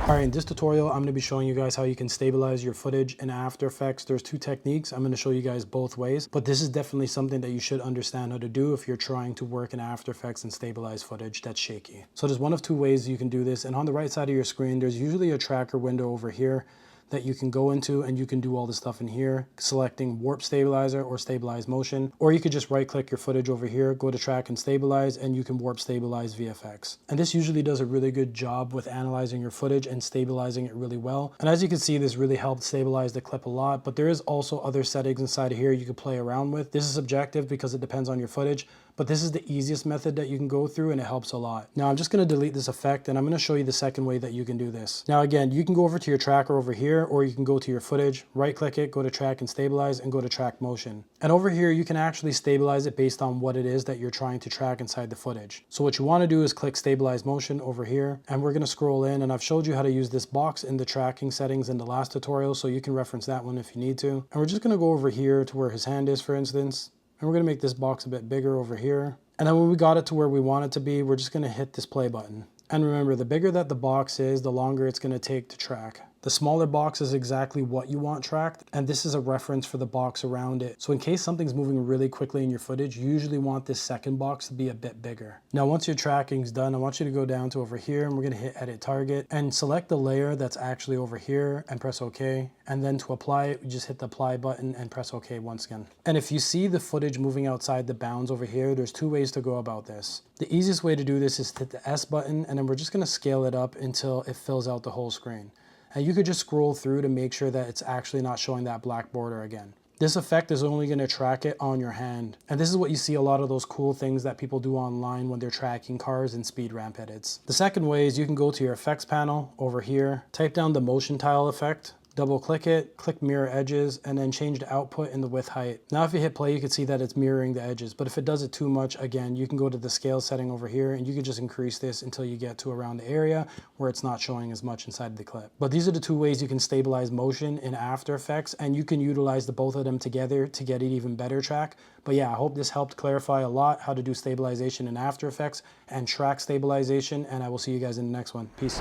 All right, in this tutorial, I'm gonna be showing you guys how you can stabilize your footage in After Effects. There's two techniques. I'm gonna show you guys both ways, but this is definitely something that you should understand how to do if you're trying to work in After Effects and stabilize footage that's shaky. So there's one of two ways you can do this, and on the right side of your screen, there's usually a tracker window over here that you can go into, and you can do all the stuff in here, selecting warp stabilizer or stabilize motion, or you could just right click your footage over here, go to track and stabilize, and you can warp stabilize VFX. And this usually does a really good job with analyzing your footage and stabilizing it really well. And as you can see, this really helped stabilize the clip a lot, but there is also other settings inside of here you can play around with. This is subjective because it depends on your footage, but this is the easiest method that you can go through, and it helps a lot. Now I'm just gonna delete this effect, and I'm gonna show you the second way that you can do this. Now again, you can go over to your tracker over here, or you can go to your footage, right click it, go to track and stabilize, and go to track motion. And over here, you can actually stabilize it based on what it is that you're trying to track inside the footage. So what you wanna do is click stabilize motion over here, and we're gonna scroll in, and I've showed you how to use this box in the tracking settings in the last tutorial, so you can reference that one if you need to. And we're just gonna go over here to where his hand is, for instance. And we're gonna make this box a bit bigger over here. And then when we got it to where we want it to be, we're just gonna hit this play button. And remember, the bigger that the box is, the longer it's gonna take to track. The smaller box is exactly what you want tracked, and this is a reference for the box around it. So in case something's moving really quickly in your footage, you usually want this second box to be a bit bigger. Now, once your tracking's done, I want you to go down to over here, and we're gonna hit edit target, and select the layer that's actually over here, and press OK. And then to apply it, you just hit the apply button and press OK once again. And if you see the footage moving outside the bounds over here, there's two ways to go about this. The easiest way to do this is to hit the S button, and then we're just gonna scale it up until it fills out the whole screen. And you could just scroll through to make sure that it's actually not showing that black border again. This effect is only going to track it on your hand. And this is what you see a lot of those cool things that people do online when they're tracking cars and speed ramp edits. The second way is you can go to your effects panel over here, type down the motion tile effect, double click it, click mirror edges, and then change the output and the width height. Now if you hit play, you can see that it's mirroring the edges, but if it does it too much, again, you can go to the scale setting over here, and you can just increase this until you get to around the area where it's not showing as much inside the clip. But these are the two ways you can stabilize motion in After Effects, and you can utilize the both of them together to get an even better track. But yeah, I hope this helped clarify a lot how to do stabilization in After Effects and track stabilization, and I will see you guys in the next one. Peace.